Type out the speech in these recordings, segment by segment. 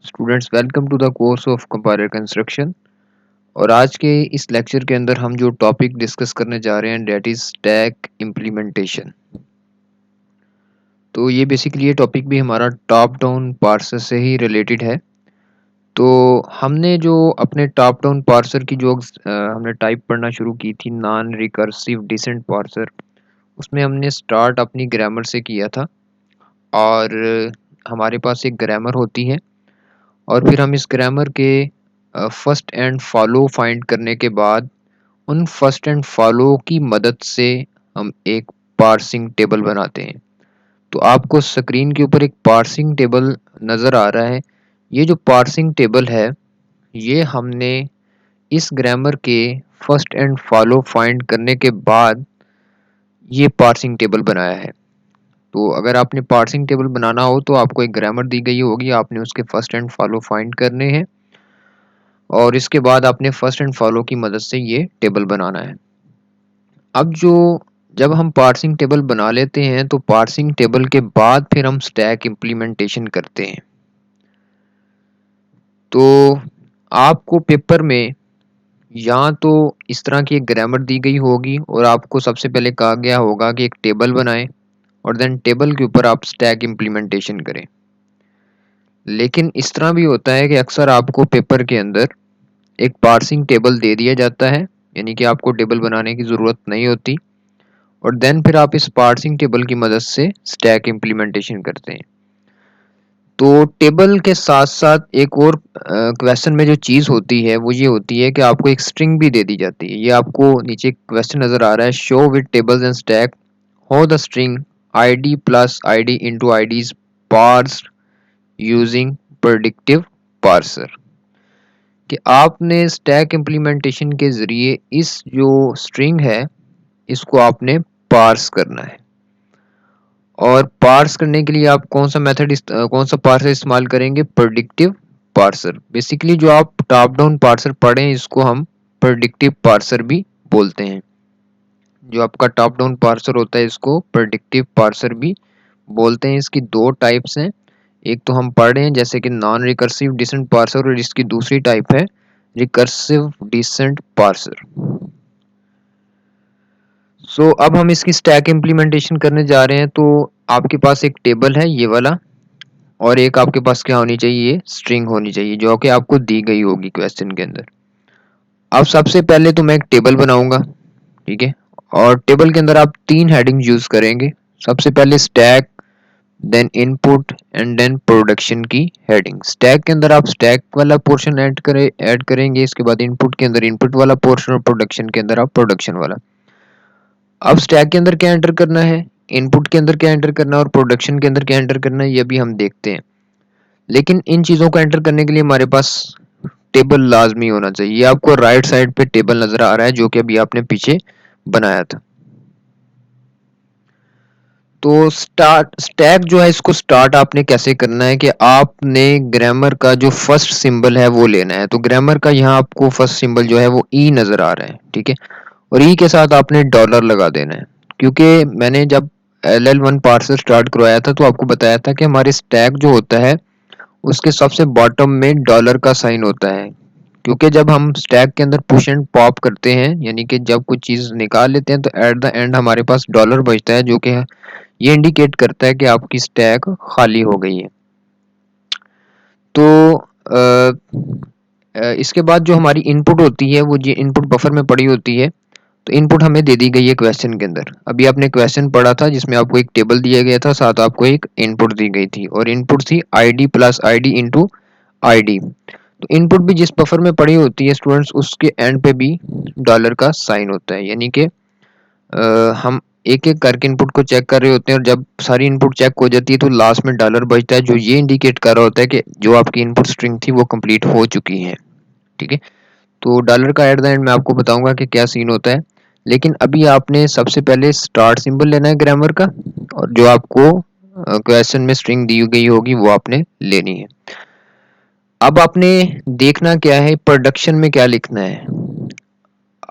Students, welcome to the course of compiler construction. और आज के इस लेक्चर के अंदर हम जो टॉपिक डिस्कस करने जा रहे हैं डेट इज स्टैक इम्प्लीमेंटेशन। तो ये बेसिकली ये टॉपिक भी हमारा टॉप डाउन पार्सर से ही रिलेटेड है। तो हमने जो अपने टॉप डाउन पार्सर की जो हमने टाइप पढ़ना शुरू की थी, नॉन रिकर्सिव डिसेंट पार्सर, उसमें हमने स्टार्ट अपनी ग्रामर से किया था। और हमारे पास एक ग्रामर होती है और फिर हम इस ग्रामर के फर्स्ट एंड फॉलो फाइंड करने के बाद उन फर्स्ट एंड फॉलो की मदद से हम एक पार्सिंग टेबल बनाते हैं। तो आपको स्क्रीन के ऊपर एक पार्सिंग टेबल नज़र आ रहा है। ये जो पार्सिंग टेबल है, ये हमने इस ग्रामर के फर्स्ट एंड फॉलो फाइंड करने के बाद ये पार्सिंग टेबल बनाया है। तो अगर आपने पार्सिंग टेबल बनाना हो तो आपको एक ग्रामर दी गई होगी, आपने उसके फर्स्ट एंड फॉलो फाइंड करने हैं और इसके बाद आपने फर्स्ट एंड फॉलो की मदद से ये टेबल बनाना है। अब जब हम पार्सिंग टेबल बना लेते हैं तो पार्सिंग टेबल के बाद फिर हम स्टैक इम्प्लीमेंटेशन करते हैं। तो आपको पेपर में या तो इस तरह की एक ग्रामर दी गई होगी और आपको सबसे पहले कहा गया होगा कि एक टेबल बनाएं और देन टेबल के ऊपर आप स्टैक इम्प्लीमेंटेशन करें। लेकिन इस तरह भी होता है कि अक्सर आपको पेपर के अंदर एक पार्सिंग टेबल दे दिया जाता है, यानी कि आपको टेबल बनाने की ज़रूरत नहीं होती और देन फिर आप इस पार्सिंग टेबल की मदद से स्टैक इम्प्लीमेंटेशन करते हैं। तो टेबल के साथ साथ एक और क्वेश्चन में जो चीज़ होती है वो ये होती है कि आपको एक स्ट्रिंग भी दे दी जाती है। ये आपको नीचे क्वेश्चन नज़र आ रहा है, show with tables and stack how the string id plus id into id is parsed using predictive parser. कि आपने स्टैक इम्प्लीमेंटेशन के ज़रिए इस जो स्ट्रिंग है इसको आपने पार्स करना है। और पार्स करने के लिए आप कौन सा पार्सर इस्तेमाल करेंगे? Predictive parser. बेसिकली जो आप टॉप डाउन पार्सर पढ़े इसको हम प्रेडिक्टिव पार्सर भी बोलते हैं। जो आपका टॉप डाउन पार्सर होता है इसको प्रेडिक्टिव पार्सर भी बोलते हैं। इसकी दो टाइप्स हैं, एक तो हम पढ़ रहे हैं जैसे कि नॉन रिकर्सिव डिसेंट पार्सर और इसकी दूसरी टाइप है रिकर्सिव डिसेंट पार्सर। अब हम इसकी स्टैक इम्प्लीमेंटेशन करने जा रहे हैं। तो आपके पास एक टेबल है ये वाला और एक आपके पास क्या होनी चाहिए? स्ट्रिंग होनी चाहिए जो कि आपको दी गई होगी क्वेश्चन के अंदर। अब सबसे पहले तो मैं एक टेबल बनाऊंगा, ठीक है। और टेबल के अंदर आप तीन हेडिंग यूज करेंगे। सबसे पहले stack, then input and then production की हेडिंग। स्टैक के अंदर आप स्टैक वाला पोर्शन ऐड करेंगे, इसके बाद इनपुट के अंदर इनपुट वाला पोर्शन और प्रोडक्शन के अंदर आप प्रोडक्शन वाला। अब स्टैक के अंदर क्या एंटर करना है, इनपुट के अंदर क्या एंटर करना है और प्रोडक्शन के अंदर क्या एंटर करना है, ये भी हम देखते हैं। लेकिन इन चीज़ों को एंटर करने के लिए हमारे पास टेबल लाजमी होना चाहिए। ये आपको राइट साइड पे टेबल नजर आ रहा है जो कि अभी आपने पीछे बनाया था। तो स्टैक जो है इसको स्टार्ट आपने कैसे करना है कि आपने ग्रामर का जो फर्स्ट सिंबल है वो लेना है। तो ग्रामर का यहाँ आपको फर्स्ट सिंबल जो है वो ई नजर आ रहा है, ठीक है। और ई के साथ आपने डॉलर लगा देना है, क्योंकि मैंने जब LL1 पार्सर स्टार्ट करवाया था तो आपको बताया था कि हमारे स्टैक जो होता है उसके सबसे बॉटम में डॉलर का साइन होता है। क्योंकि जब हम स्टैक के अंदर पुश एंड पॉप करते हैं, यानी कि जब कुछ चीज़ निकाल लेते हैं तो एट द एंड हमारे पास डॉलर बचता है, जो कि ये इंडिकेट करता है कि आपकी स्टैक खाली हो गई है। तो इसके बाद जो हमारी इनपुट होती है वो ये इनपुट बफर में पड़ी होती है। तो इनपुट हमें दे दी गई है क्वेश्चन के अंदर। अभी आपने क्वेश्चन पढ़ा था जिसमें आपको एक टेबल दिया गया था, साथ आपको एक इनपुट दी गई थी और इनपुट थी id plus id into id। तो इनपुट भी जिस बफर में पड़ी होती है स्टूडेंट्स, उसके एंड पे भी डॉलर का साइन होता है। यानी कि हम एक एक करके इनपुट को चेक कर रहे होते हैं और जब सारी इनपुट चेक हो जाती है तो लास्ट में डॉलर बचता है, जो ये इंडिकेट कर रहा होता है कि जो आपकी इनपुट स्ट्रिंग थी वो कंप्लीट हो चुकी है, ठीक है। तो डॉलर का एट द एंड मैं आपको बताऊंगा कि क्या सीन होता है। लेकिन अभी आपने सबसे पहले स्टार्ट सिंबल लेना है ग्रामर का, और जो आपको क्वेश्चन में स्ट्रिंग दी गई होगी वो आपने लेनी है। अब आपने देखना क्या है, प्रोडक्शन में क्या लिखना है।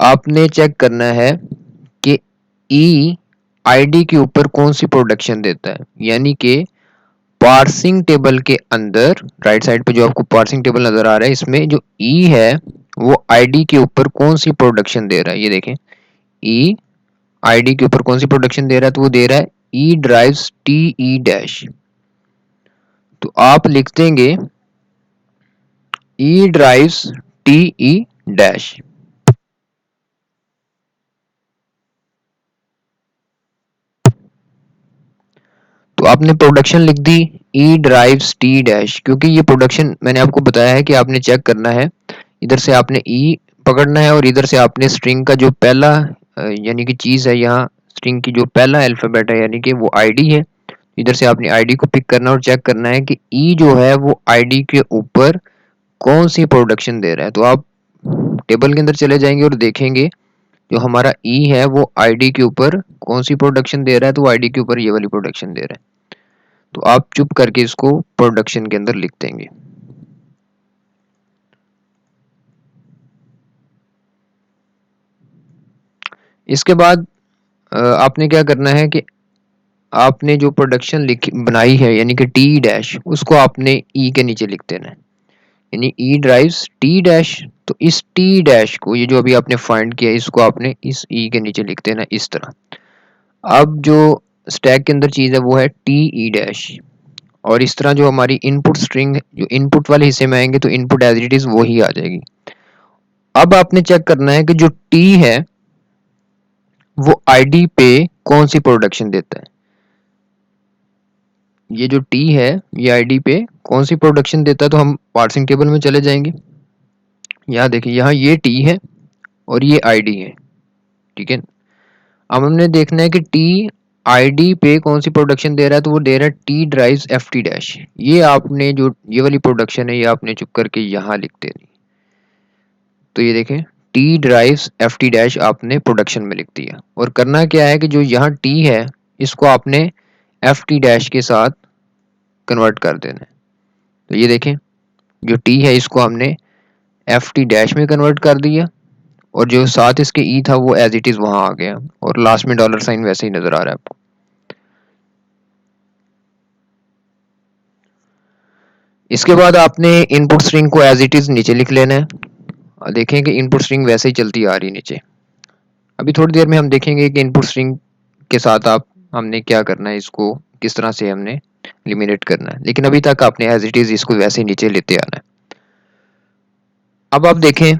आपने चेक करना है कि ई आईडी के ऊपर कौन सी प्रोडक्शन देता है। यानी कि पार्सिंग टेबल के अंदर राइट साइड पे जो आपको पार्सिंग टेबल नजर आ रहा है, इसमें जो ई है वो आईडी के ऊपर कौन सी प्रोडक्शन दे रहा है, ये देखें ई आईडी के ऊपर कौन सी प्रोडक्शन दे रहा है, तो वो दे रहा है ई ड्राइव्स टी ई डैश। तो आप लिख देंगे ई ड्राइव्स टी ई डैश। तो आपने प्रोडक्शन लिख दी ई ड्राइव्स टी डैश, क्योंकि ये प्रोडक्शन मैंने आपको बताया है कि आपने चेक करना है, इधर से आपने ई पकड़ना है और इधर से आपने स्ट्रिंग का जो पहला यानी कि चीज है, यहाँ स्ट्रिंग की जो पहला अल्फाबेट है यानी कि वो आईडी है, इधर से आपने आईडी को पिक करना और चेक करना है कि ई जो है वो आईडी के ऊपर कौन सी प्रोडक्शन दे रहा है। तो आप टेबल के अंदर चले जाएंगे और देखेंगे जो हमारा ई है वो आईडी के ऊपर कौन सी प्रोडक्शन दे रहा है, तो आईडी के ऊपर ये वाली प्रोडक्शन दे रहा है। तो आप चुप करके इसको प्रोडक्शन के अंदर लिख देंगे। इसके बाद आपने क्या करना है कि आपने जो प्रोडक्शन लिखी बनाई है यानी कि टी डैश, उसको आपने ई के नीचे लिख देना है, यानी ई ड्राइव्स टी डैश। तो इस टी डैश को, ये जो अभी आपने फाइंड किया, इसको आपने इस ई के नीचे लिख देना इस तरह। अब जो स्टैक के अंदर चीज है वो है टी ई डैश, और इस तरह जो हमारी इनपुट स्ट्रिंग जो इनपुट वाले हिस्से में आएंगे तो इनपुट एज इट इज वही आ जाएगी। अब आपने चेक करना है कि जो टी है वो आईडी पे कौन सी प्रोडक्शन देता है। ये जो टी है ये आईडी पे कौन सी प्रोडक्शन देता है, तो हम पार्सिंग टेबल में चले जाएंगे। यहाँ देखिए, यहाँ ये टी है और ये आईडी है, ठीक है। अब हमने देखना है कि टी आईडी पे कौन सी प्रोडक्शन दे रहा है, तो वो दे रहा है T drives F T dash. ये आपने जो ये वाली प्रोडक्शन है ये आपने चुप करके यहाँ लिख देनी। तो ये देखें T drives F T dash आपने प्रोडक्शन में लिख दिया, और करना क्या है कि जो यहाँ टी है इसको आपने एफ टी डैश के साथ कन्वर्ट कर देना है। तो ये देखें जो टी है इसको हमने एफ टी डैश में कन्वर्ट कर दिया, और जो साथ इसके ई था वो एज इट इज वहां आ गया, और लास्ट में डॉलर साइन वैसे ही नजर आ रहा है आपको। इसके बाद आपने इनपुट स्ट्रिंग को एज इट इज नीचे लिख लेना है, और देखें कि इनपुट स्ट्रिंग वैसे ही चलती आ रही है नीचे। अभी थोड़ी देर में हम देखेंगे कि इनपुट स्ट्रिंग के साथ आप हमने क्या करना है, इसको किस तरह से हमने एलिमिनेट करना है, लेकिन अभी तक आपने एज इट इज इसको वैसे ही नीचे लेते आना है। अब आप देखें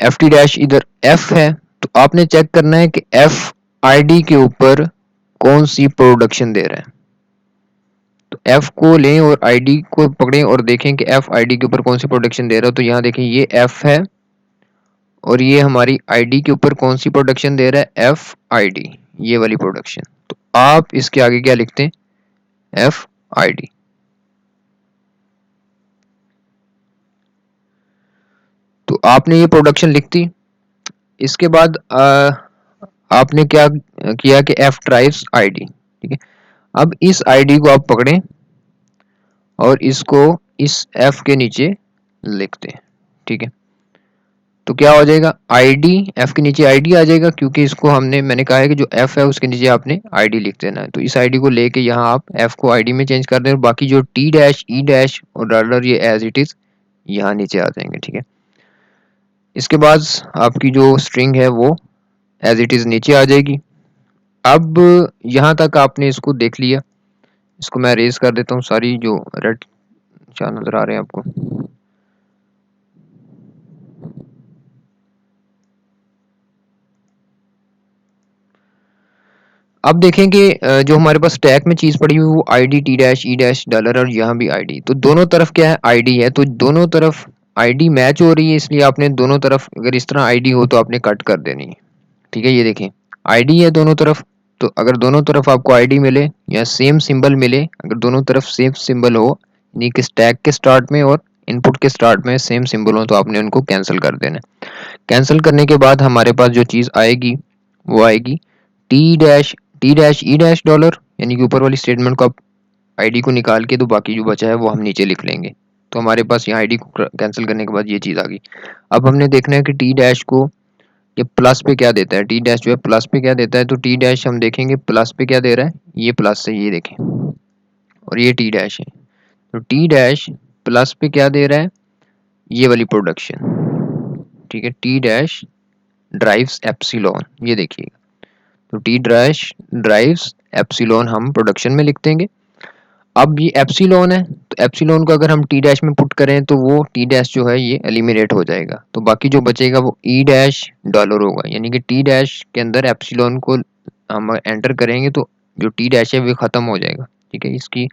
एफ टी डैश इधर एफ है, तो आपने चेक करना है कि एफ आईडी के ऊपर कौन सी प्रोडक्शन दे रहा है। तो एफ को लें और आईडी को पकड़ें और देखें कि एफ आईडी के ऊपर कौन सी प्रोडक्शन दे रहा है। तो यहाँ देखें ये एफ है और ये हमारी आईडी के ऊपर कौन सी प्रोडक्शन दे रहा है, एफ आईडी, ये वाली प्रोडक्शन। तो आप इसके आगे क्या लिखते हैं, एफ आईडी। तो आपने ये प्रोडक्शन लिख दी। इसके बाद आपने क्या किया कि एफ ड्राइव्स आईडी, ठीक है। अब इस आईडी को आप पकड़ें और इसको इस एफ के नीचे लिख दें, ठीक है। तो क्या हो जाएगा, आईडी एफ के नीचे आईडी आ जाएगा, क्योंकि इसको हमने मैंने कहा है कि जो एफ है उसके नीचे आपने आईडी लिख देना है। तो इस आईडी को लेके यहाँ आप एफ को आईडी में चेंज कर दें, और बाकी जो टी डैश ई डैश और डॉलर ये एज इट इज यहाँ नीचे आ जाएंगे, ठीक है। इसके बाद आपकी जो स्ट्रिंग है वो एज इट इज नीचे आ जाएगी। अब यहाँ तक आपने इसको देख लिया। इसको मैं रेज कर देता हूँ, सारी जो रेड निशान नजर आ रहे हैं आपको। अब देखें कि जो हमारे पास स्टैक में चीज पड़ी हुई वो ID T dash E dash dollar और यहाँ भी आईडी, तो दोनों तरफ क्या है, आईडी है। तो दोनों तरफ आईडी मैच हो रही है, इसलिए आपने दोनों तरफ अगर इस तरह आईडी हो तो आपने कट कर देनी है, ठीक है। ये देखें आईडी है दोनों तरफ, तो अगर दोनों तरफ आपको आईडी मिले या सेम सिंबल मिले, अगर दोनों तरफ सेम सिंबल हो यानी कि स्टैक के स्टार्ट में और इनपुट के स्टार्ट में सेम सिंबल हो, तो आपने उनको कैंसिल कर देना है। कैंसिल करने के बाद हमारे पास जो चीज आएगी वो आएगी T dash E dash dollar, यानी कि ऊपर वाली स्टेटमेंट को आप आईडी को निकाल के, तो बाकी जो बचा है वो हम नीचे लिख लेंगे। तो हमारे पास यहाँ आईडी को कैंसिल करने के बाद ये चीज आ गई। अब हमने देखना है कि टी डैश को ये प्लस पे क्या देता है, टी डैश जो है प्लस पे क्या देता है। तो टी डैश हम देखेंगे प्लस पे क्या दे रहा है, ये प्लस से, ये देखें। और ये टी डैश है। तो टी डैश प्लस पे क्या दे रहा है, ये वाली प्रोडक्शन, ठीक है। टी डैश ड्राइव्स एप्सिलॉन, ये देखिएगा। तो टी डैश ड्राइव्स एप्सिलॉन हम प्रोडक्शन में लिख देंगे। अब ये एप्सिलॉन है, तो एप्सिलॉन को अगर हम टी डैश में पुट करें तो वो टी डैश जो है ये एलिमिनेट हो जाएगा, तो बाकी जो बचेगा वो ई डैश डॉलर होगा। यानी कि टी डैश के अंदर एप्सिलॉन को हम एंटर करेंगे तो जो टी डैश है वो खत्म हो जाएगा, ठीक है। इसकी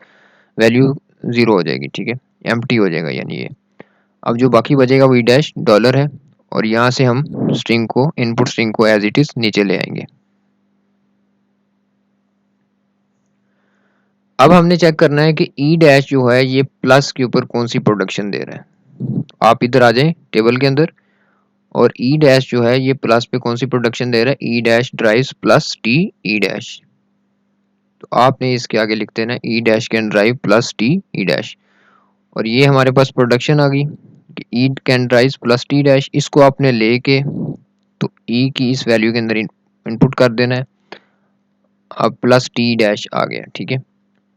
वैल्यू जीरो हो जाएगी, ठीक है, एम्प्टी हो जाएगा यानी ये। अब जो बाकी बचेगा वो ई डैश डॉलर है, और यहाँ से हम स्ट्रिंग को, इनपुट स्ट्रिंग को एज इट इज नीचे ले आएंगे। अब हमने चेक करना है कि ई डैश जो है ये प्लस के ऊपर कौन सी प्रोडक्शन दे रहा है। आप इधर आ जाएं टेबल के अंदर, और ई डैश जो है ये प्लस पे कौन सी प्रोडक्शन दे रहा है, E dash drives plus T E dash. तो आपने इसके आगे लिख देना E dash can drive plus T E dash, और ये हमारे पास प्रोडक्शन आ गई कि E can drive plus T dash. इसको आपने लेके तो ई की इस वैल्यू के अंदर इनपुट कर देना है। अब प्लस टी डैश आ गया, ठीक है।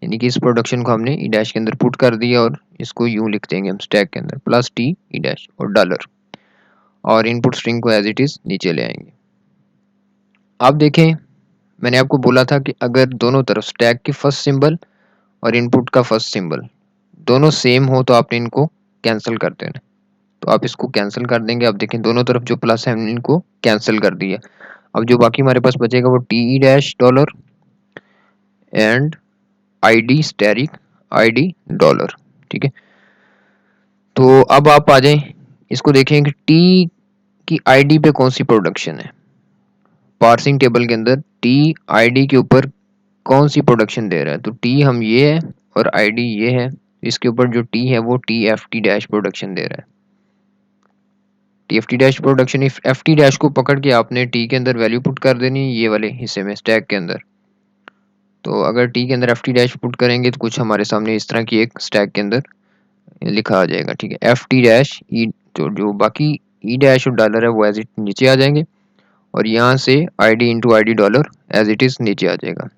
यानी कि इस प्रोडक्शन को हमने ई डैश के अंदर पुट कर दिया, और इसको यूं लिख देंगे हम स्टैक के अंदर प्लस टी ई डैश और डॉलर, और इनपुट स्ट्रिंग को एज इट इज नीचे ले आएंगे। अब देखें, मैंने आपको बोला था कि अगर दोनों तरफ स्टैक की फर्स्ट सिंबल और इनपुट का फर्स्ट सिंबल दोनों सेम हो तो आपने इनको कैंसिल कर देना। तो आप इसको कैंसिल कर देंगे। अब देखें दोनों तरफ जो प्लस है हमने इनको कैंसिल कर दिया। अब जो बाकी हमारे पास बचेगा वो T E dash dollar and ID asterisk ID dollar, ठीक है। तो अब आप आ जाएं, इसको देखें कि टी की आईडी पे कौन सी प्रोडक्शन है। पार्सिंग टेबल के अंदर टी आईडी के ऊपर कौन सी प्रोडक्शन दे रहा है, तो टी हम ये है और आईडी ये है। इसके ऊपर जो टी है वो T F T dash production दे रहा है। T F T dash production, if F T dash को पकड़ के आपने टी के अंदर वैल्यू पुट कर देनी ये वाले हिस्से में स्टैक के अंदर। तो अगर टी के अंदर एफ टी डैश पुट करेंगे तो कुछ हमारे सामने इस तरह की एक स्टैक के अंदर लिखा आ जाएगा, ठीक है। एफ टी डैश ई, तो जो बाकी ई डैश और डॉलर है वो एज इट नीचे आ जाएंगे, और यहाँ से I D into I D dollar as it is नीचे आ जाएगा।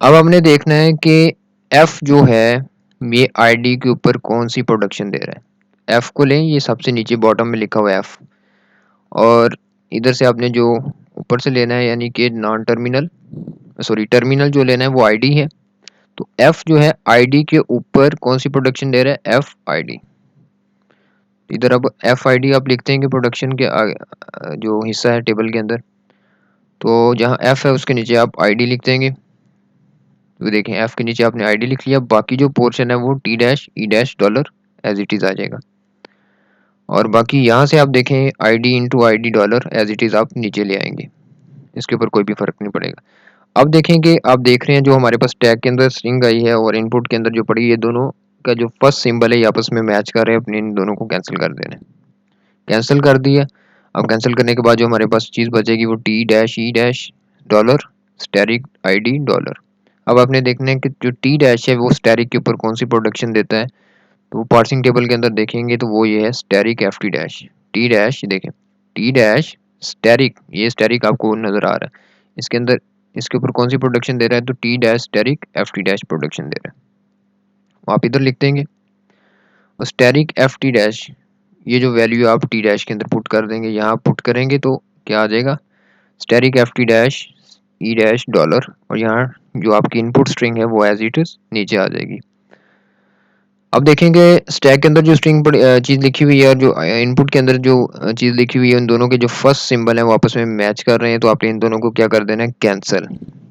अब हमने देखना है कि एफ जो है ये आई डी के ऊपर कौन सी प्रोडक्शन दे रहा है। एफ को लें, ये सबसे नीचे बॉटम में लिखा हुआ है एफ, और इधर से आपने जो ऊपर से लेना है यानी कि नॉन टर्मिनल, सॉरी टर्मिनल जो लेना है वो आईडी है। तो एफ जो है आईडी के ऊपर कौन सी प्रोडक्शन दे रहा है, एफ आईडी। इधर अब एफ आईडी आप लिखते हैं कि प्रोडक्शन के जो हिस्सा है टेबल के अंदर, तो जहाँ एफ है उसके नीचे आप आईडी लिख देंगे। तो देखें एफ के नीचे आपने आईडी लिख लिया, बाकी जो पोर्शन है वो T dash E dash dollar as it is आ जाएगा, और बाकी यहाँ से आप देखें ID into ID dollar as it is आप नीचे ले आएंगे। इसके ऊपर कोई भी फर्क नहीं पड़ेगा। अब देखें कि आप देख रहे हैं जो हमारे पास टैग के अंदर स्ट्रिंग आई है और इनपुट के अंदर जो पड़ी है, ये दोनों का जो फर्स्ट सिंबल है ये आपस में मैच कर रहे हैं, अपने इन दोनों को कैंसिल कर देना है। कैंसिल कर दिया। अब कैंसिल करने के बाद जो हमारे पास चीज़ बचेगी वो T dash E dash dollar asterisk ID dollar. अब आपने देखना है कि जो टी डैश है वो स्टैरिक के ऊपर कौन सी प्रोडक्शन देता है। तो वो पार्सिंग टेबल के अंदर देखेंगे तो वो ये है स्टैरिक एफ टी डैश देखें टी डैश स्टैरिक, ये स्टैरिक आपको नज़र आ रहा है। इसके अंदर इसके ऊपर कौन सी प्रोडक्शन दे रहा है, तो T dash asterisk F T dash production दे रहा है। आप इधर लिख देंगे और स्टैरिक एफ टी डैश, ये जो वैल्यू आप टी डैश के अंदर पुट कर देंगे, यहाँ पुट करेंगे तो क्या आ जाएगा, asterisk F T dash E dash dollar, और यहाँ जो आपकी इनपुट स्ट्रिंग है वो एज इट इज नीचे आ जाएगी। अब देखेंगे स्टैक के अंदर जो स्ट्रिंग चीज़ लिखी हुई है और जो इनपुट के अंदर जो चीज़ लिखी हुई है, उन दोनों के जो फर्स्ट सिंबल है वो आपस में मैच कर रहे हैं, तो आपने इन दोनों को क्या कर देना है, कैंसिल।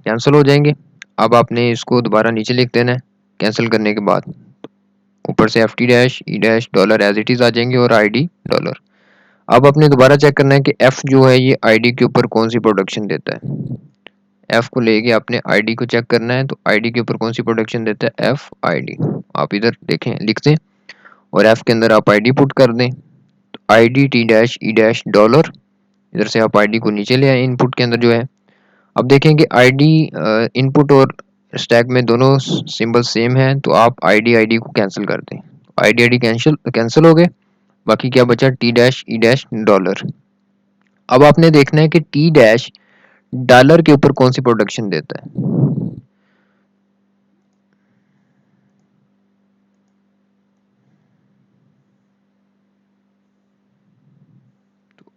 कैंसिल हो जाएंगे। अब आपने इसको दोबारा नीचे लिख देना है। कैंसिल करने के बाद ऊपर से F T dash E dash dollar as it is आ जाएंगे और आई डी डॉलर। अब आपने दोबारा चेक करना है कि एफ जो है ये आईडी के ऊपर कौन सी प्रोडक्शन देता है। एफ को लेके आपने आईडी को चेक करना है, तो आईडी के ऊपर कौन सी प्रोडक्शन देता है, एफ आईडी। आप इधर देखें लिख दें और एफ के अंदर आप आईडी पुट कर दें, तो ID T dash E dash dollar. इधर से आप आईडी को नीचे ले आए इनपुट के अंदर जो है। अब देखें कि आईडी इनपुट और स्टैक में दोनों सिंबल सेम है, तो आप आईडी आईडी को कैंसिल कर दें। आईडी आईडी कैंसिल कैंसिल हो गए। बाकी क्या बचा, T dash E dash dollar. अब आपने देखना है कि टी डैश डॉलर के ऊपर कौन सी प्रोडक्शन देता है।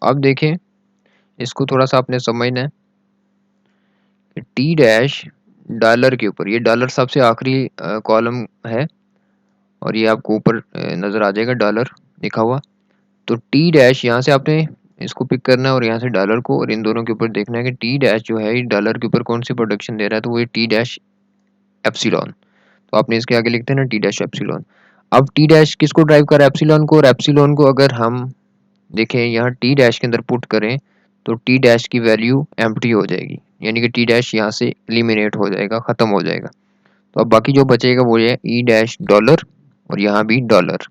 अब देखें, इसको थोड़ा सा आपने समझना है कि टी डैश डॉलर के ऊपर, ये डॉलर सबसे आखिरी कॉलम है और ये आपको ऊपर नज़र आ जाएगा डॉलर लिखा हुआ। तो टी डैश यहाँ से आपने इसको पिक करना है और यहाँ से डॉलर को, और इन दोनों के ऊपर देखना है कि टी डैश जो है ये डॉलर के ऊपर कौन सी प्रोडक्शन दे रहा है, तो वो ये टी डैश एप्सिलॉन। तो आपने इसके आगे लिखते हैं ना टी डैश एप्सिलॉन। अब टी डैश किसको ड्राइव कर रहा है, एप्सिलॉन को, और एप्सिलॉन को अगर हम देखें यहाँ टी डैश के अंदर पुट करें तो टी डैश की वैल्यू एम्प्टी हो जाएगी, यानी कि टी डैश यहाँ से एलिमिनेट हो जाएगा, ख़त्म हो जाएगा। तो अब बाकी जो बचेगा वो ये ई डैश डॉलर और यहाँ भी डॉलर।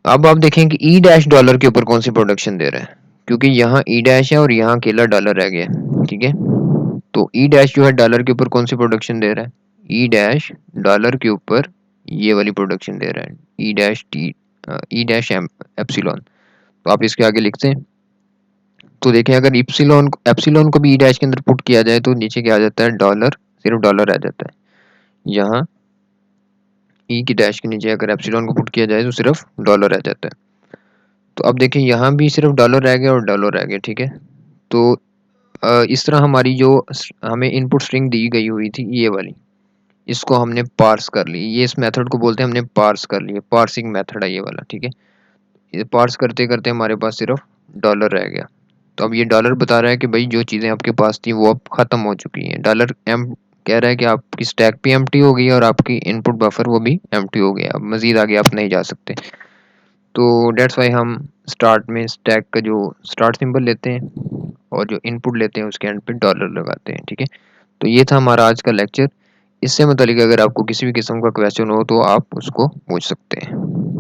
अब आप देखें कि ई डैश डॉलर के ऊपर कौन सी प्रोडक्शन दे रहा है, क्योंकि यहाँ ई डैश है और यहाँ अकेला डॉलर रह गया है, ठीक है। तो ई डैश जो है डॉलर के ऊपर कौन सी प्रोडक्शन दे रहा है, ई डैश डॉलर के ऊपर ये वाली प्रोडक्शन दे रहा है, E dash T E dash M epsilon. तो आप इसके आगे लिखते हैं, तो देखें अगर इप्सिलॉन एप्सिलॉन को भी ई डैश के अंदर पुट किया जाए तो नीचे क्या आ जाता है, डॉलर, सिर्फ डॉलर आ जाता है। यहाँ ई की डैश के नीचे अगर एप्सिलॉन को पुट किया जाए तो सिर्फ डॉलर आ जाता है। तो अब देखें यहाँ भी सिर्फ डॉलर रह गया और डॉलर रह गया, ठीक है। तो इस तरह हमारी जो हमें इनपुट स्ट्रिंग दी गई हुई थी ये वाली, इसको हमने पार्स कर ली। ये इस मेथड को बोलते हैं हमने पार्स कर लिया, पार्सिंग मेथड है ये वाला, ठीक है। ये पार्स करते करते हमारे पास सिर्फ डॉलर रह गया। तो अब ये डॉलर बता रहा है कि भाई जो चीज़ें आपके पास थी वो अब ख़त्म हो चुकी हैं। डॉलर एम कह रहा है कि आपकी स्टैक भी एम्प्टी हो गई है और आपकी इनपुट बफर वो भी एम्प्टी हो गया, अब मज़ीद आगे आप नहीं जा सकते। तो डेट्स वाई हम स्टार्ट में स्टैक का जो स्टार्ट सिंबल लेते हैं और जो इनपुट लेते हैं उसके एंड पे डॉलर लगाते हैं, ठीक है। तो ये था हमारा आज का लेक्चर। इससे मुतालिक अगर आपको किसी भी किस्म का क्वेश्चन हो तो आप उसको पूछ सकते हैं।